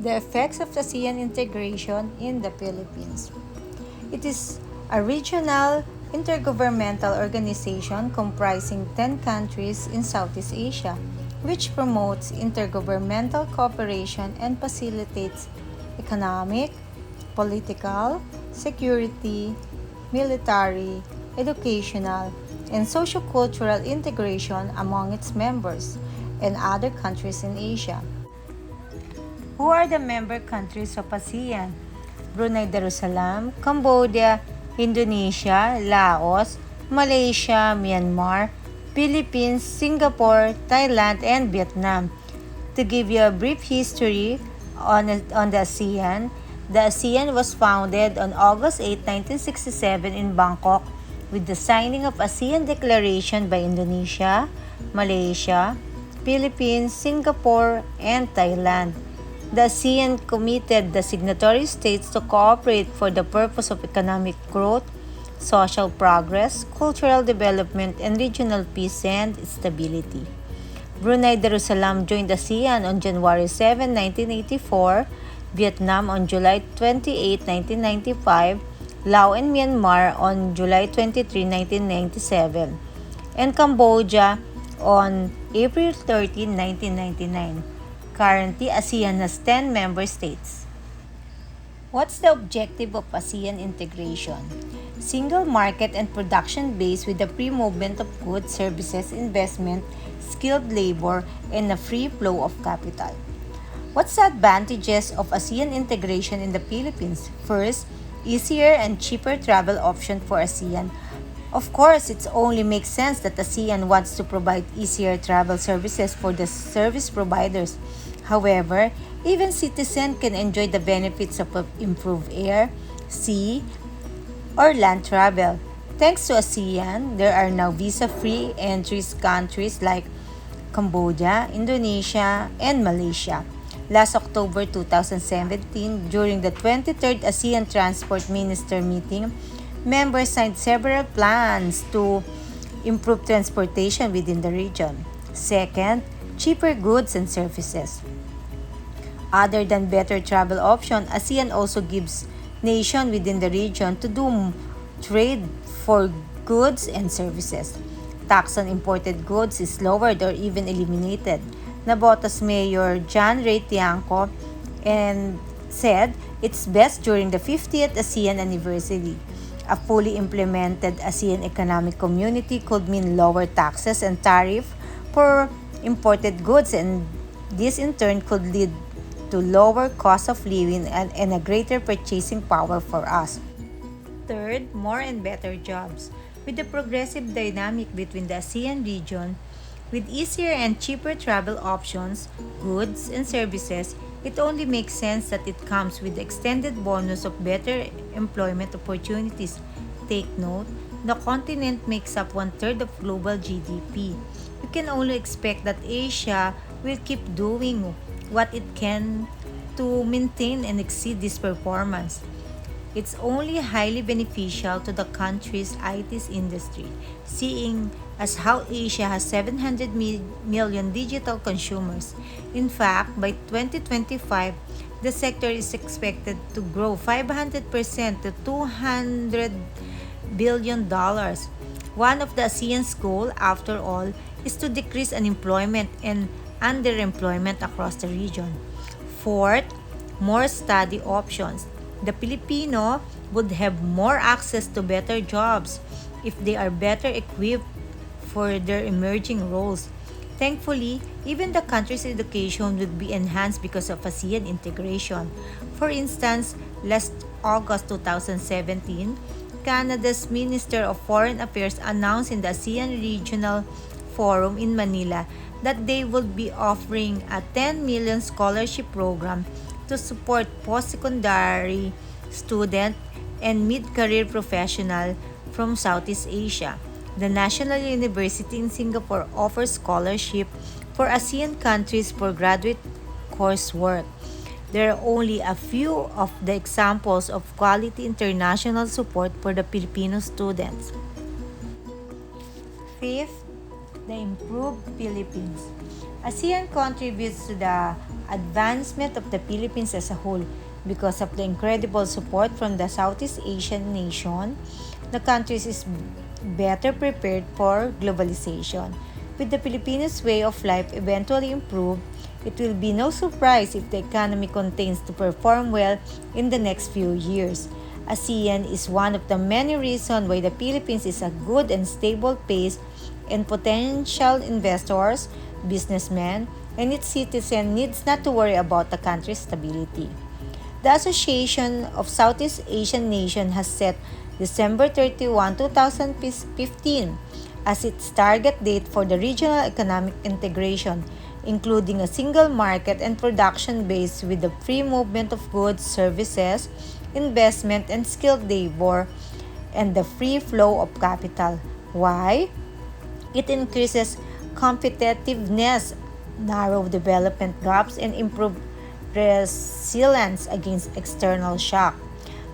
The effects of ASEAN integration in the Philippines. It is a regional intergovernmental organization comprising 10 countries in Southeast Asia, which promotes intergovernmental cooperation and facilitates economic, political, security, military, educational, and sociocultural integration among its members and other countries in Asia. Who are the member countries of ASEAN? Brunei Darussalam, Cambodia, Indonesia, Laos, Malaysia, Myanmar, Philippines, Singapore, Thailand, and Vietnam. To give you a brief history on the ASEAN was founded on August 8, 1967 in Bangkok with the signing of ASEAN Declaration by Indonesia, Malaysia, Philippines, Singapore, and Thailand. The ASEAN committed the signatory states to cooperate for the purpose of economic growth, social progress, cultural development, and regional peace and stability. Brunei Darussalam joined ASEAN on January 7, 1984, Vietnam on July 28, 1995, Laos and Myanmar on July 23, 1997, and Cambodia on April 13, 1999. Currently, ASEAN has 10 member states. What's the objective of ASEAN integration? Single market and production base with the free movement of goods, services, investment, skilled labor, and a free flow of capital. What's the advantages of ASEAN integration in the Philippines? First, easier and cheaper travel option for ASEAN. Of course, it only makes sense that ASEAN wants to provide easier travel services for the service providers. However, even citizens can enjoy the benefits of improved air, sea, or land travel. Thanks to ASEAN, there are now visa-free entries countries like Cambodia, Indonesia, and Malaysia. Last October 2017, during the 23rd ASEAN Transport Minister meeting, members signed several plans to improve transportation within the region. Second, cheaper goods and services. Other than better travel option, ASEAN also gives nations within the region to do trade for goods and services. Tax on imported goods is lowered or even eliminated. Navotas Mayor John Ray Tiangco and said it's best during the 50th ASEAN anniversary. A fully implemented ASEAN Economic Community could mean lower taxes and tariff for imported goods, and this in turn could lead to lower cost of living and a greater purchasing power for us. Third, more and better jobs. With the progressive dynamic between the ASEAN region, with easier and cheaper travel options, goods, and services, it only makes sense that it comes with the extended bonus of better employment opportunities. Take note, the continent makes up one-third of global GDP. We can only expect that Asia will keep doing what it can to maintain and exceed this performance. It's only highly beneficial to the country's IT industry, seeing as how Asia has 700 million digital consumers. In fact, by 2025, the sector is expected to grow 500% to $200 billion. One of the ASEAN's goals, after all, is to decrease unemployment and underemployment across the region. Fourth, more study options. The Filipino would have more access to better jobs if they are better equipped for their emerging roles. Thankfully, even the country's education would be enhanced because of ASEAN integration. For instance, last August 2017, Canada's Minister of Foreign Affairs announced in the ASEAN Regional Forum in Manila that they would be offering a 10 million scholarship program to support post-secondary student and mid-career professional from Southeast Asia. The National University in Singapore offers scholarship for ASEAN countries for graduate coursework. There are only a few of the examples of quality international support for the Filipino students. Fifth, the improved Philippines. ASEAN contributes to the advancement of the Philippines as a whole. Because of the incredible support from the Southeast Asian nation, the country is better prepared for globalization. With the Filipinos' way of life eventually improved, it will be no surprise if the economy continues to perform well in the next few years. ASEAN is one of the many reasons why the Philippines is a good and stable place, and potential investors, businessmen, and its citizens needs not to worry about the country's stability. The Association of Southeast Asian Nations has set December 31, 2015 as its target date for the regional economic integration, including a single market and production base with the free movement of goods, services, investment, and skilled labor, and the free flow of capital. Why? It increases competitiveness, narrow development gaps, and improve resilience against external shock.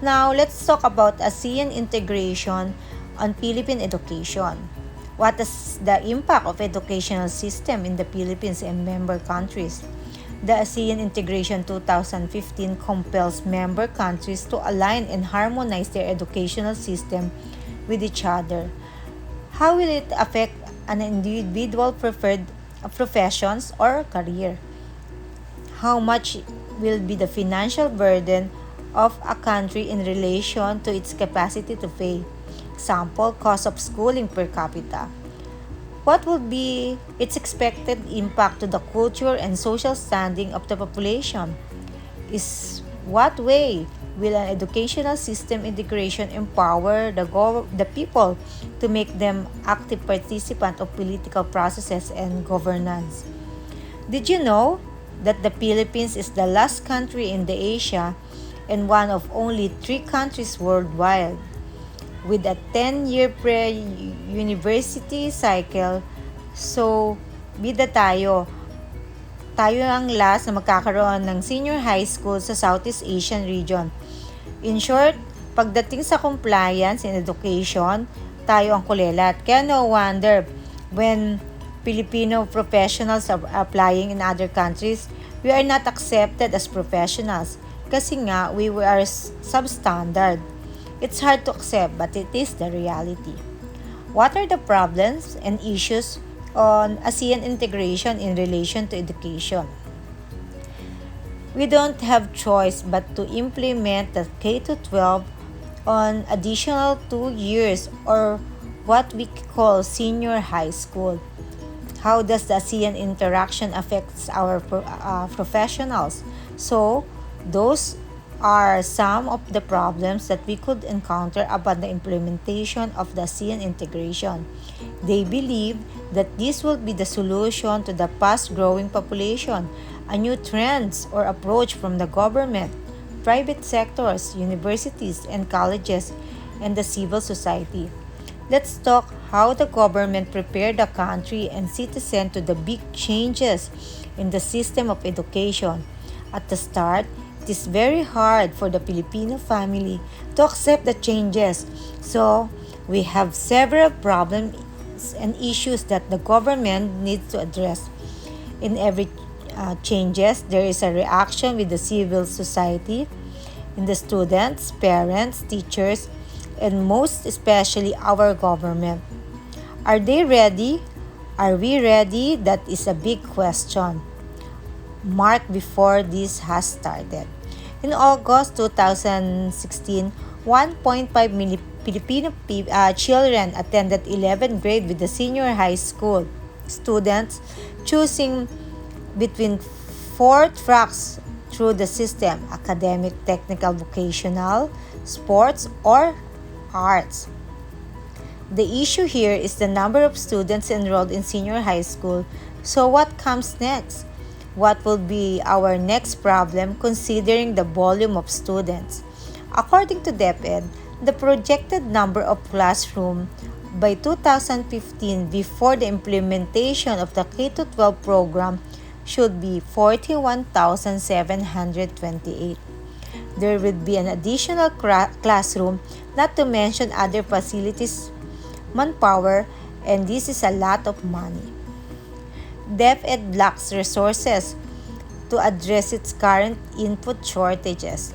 Now, let's talk about ASEAN integration on Philippine education. What is the impact of educational system in the Philippines and member countries? The ASEAN Integration 2015 compels member countries to align and harmonize their educational system with each other. How will it affect an individual preferred professions or career? How much will be the financial burden of a country in relation to its capacity to pay? Example, cost of schooling per capita. What will be its expected impact to the culture and social standing of the population? Is what way will an educational system integration empower the people to make them active participants of political processes and governance? Did you know that the Philippines is the last country in the Asia and one of only 3 countries worldwide with a 10-year pre-university cycle? So, bida tayo. Tayo ang last na magkakaroon ng senior high school sa Southeast Asian region. In short, pagdating sa compliance in education, tayo ang kulelat. Kaya no wonder when Filipino professionals are applying in other countries, we are not accepted as professionals kasi nga we are substandard. It's hard to accept, but it is the reality. What are the problems and issues on ASEAN integration in relation to education? We don't have choice but to implement the K-12 on additional 2 years or what we call senior high school. How does the ASEAN interaction affects our professionals? So, those are some of the problems that we could encounter upon the implementation of the ASEAN integration. They believe that this will be the solution to the fast-growing population, a new trends or approach from the government, private sectors, universities and colleges, and the civil society. Let's talk how the government prepared the country and citizens to the big changes in the system of education. At the start, it is very hard for the Filipino family to accept the changes. So, we have several problems and issues that the government needs to address. In every changes, there is a reaction with the civil society, in the students, parents, teachers, and most especially our government. Are they ready? Are we ready? That is a big question mark before this has started. In August 2016, 1.5 million Filipino children attended 11th grade with the senior high school students choosing between 4 tracks through the system: academic, technical, vocational, sports, or arts. The issue here is the number of students enrolled in senior high school. So what comes next? What will be our next problem considering the volume of students? According to DepEd, the projected number of classrooms by 2015 before the implementation of the K-12 program should be 41,728. There will be an additional classroom, not to mention other facilities, manpower, and this is a lot of money. DepEd lacks resources to address its current input shortages.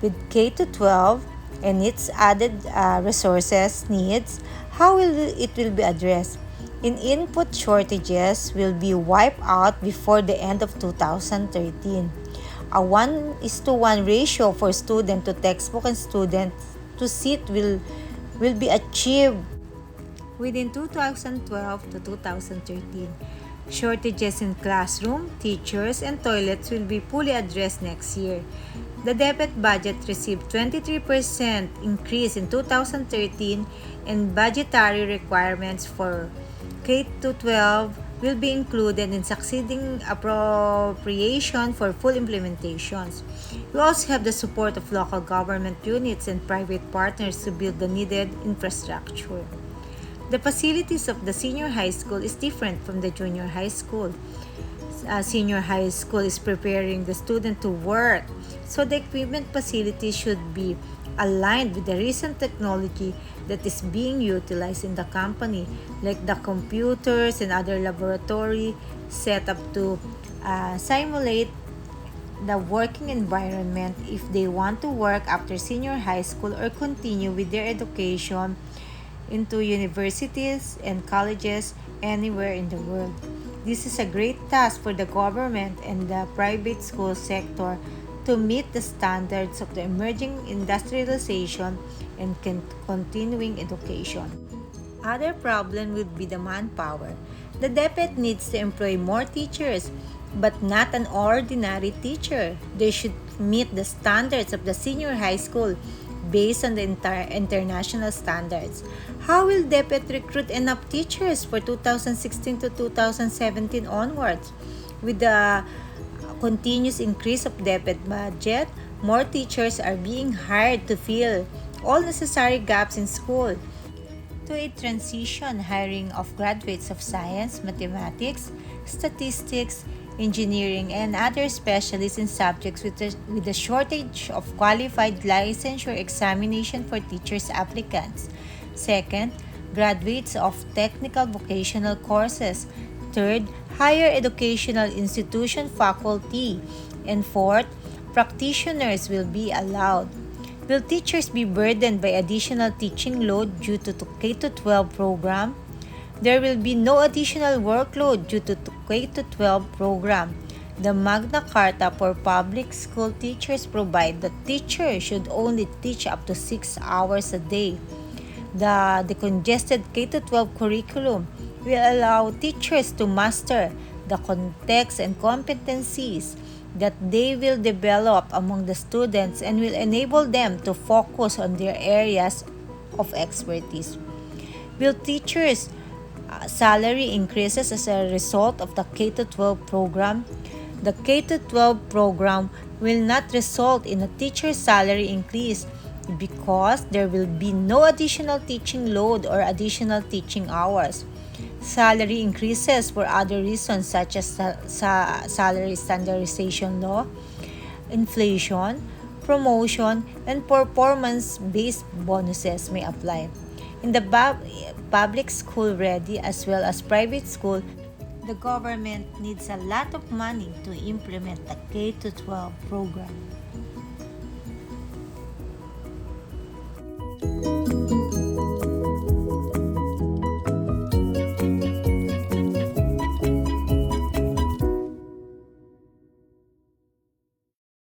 With K to 12 and its added resources needs, how will it will be addressed? In input shortages will be wiped out before the end of 2013. A 1:1 ratio for student to textbook and student to seat will be achieved within 2012 to 2013. Shortages in classroom, teachers, and toilets will be fully addressed next year. The DepEd budget received 23% increase in 2013 and budgetary requirements for K-12 will be included in succeeding appropriation for full implementations. We also have the support of local government units and private partners to build the needed infrastructure. The facilities of the senior high school is different from the junior high school. Senior high school is preparing the student to work, so the equipment facilities should be aligned with the recent technology that is being utilized in the company, like the computers and other laboratory set up to simulate the working environment if they want to work after senior high school or continue with their education into universities and colleges anywhere in the world. This is a great task for the government and the private school sector to meet the standards of the emerging industrialization and continuing education. Other problem would be the manpower. The DepEd needs to employ more teachers, but not an ordinary teacher. They should meet the standards of the senior high school based on the international standards. How will DepEd recruit enough teachers for 2016 to 2017 onwards? With the continuous increase of DepEd budget, more teachers are being hired to fill all necessary gaps in school. To a transition hiring of graduates of science, mathematics, statistics, engineering, and other specialists in subjects with a shortage of qualified licensure examination for teachers applicants. Second, graduates of technical vocational courses. Third, higher educational institution faculty. And fourth, practitioners will be allowed. Will teachers be burdened by additional teaching load due to K-12 program? There will be no additional workload due to K-12 program. The Magna Carta for public school teachers provide that teachers should only teach up to 6 hours a day. The decongested K-12 curriculum will allow teachers to master the context and competencies that they will develop among the students and will enable them to focus on their areas of expertise. Will teachers' salary increases as a result of the K-12 program? The K-12 program will not result in a teacher's salary increase because there will be no additional teaching load or additional teaching hours. Salary increases for other reasons such as salary standardization law, inflation, promotion, and performance-based bonuses may apply. In the public school ready as well as private school, the government needs a lot of money to implement the K-12 program.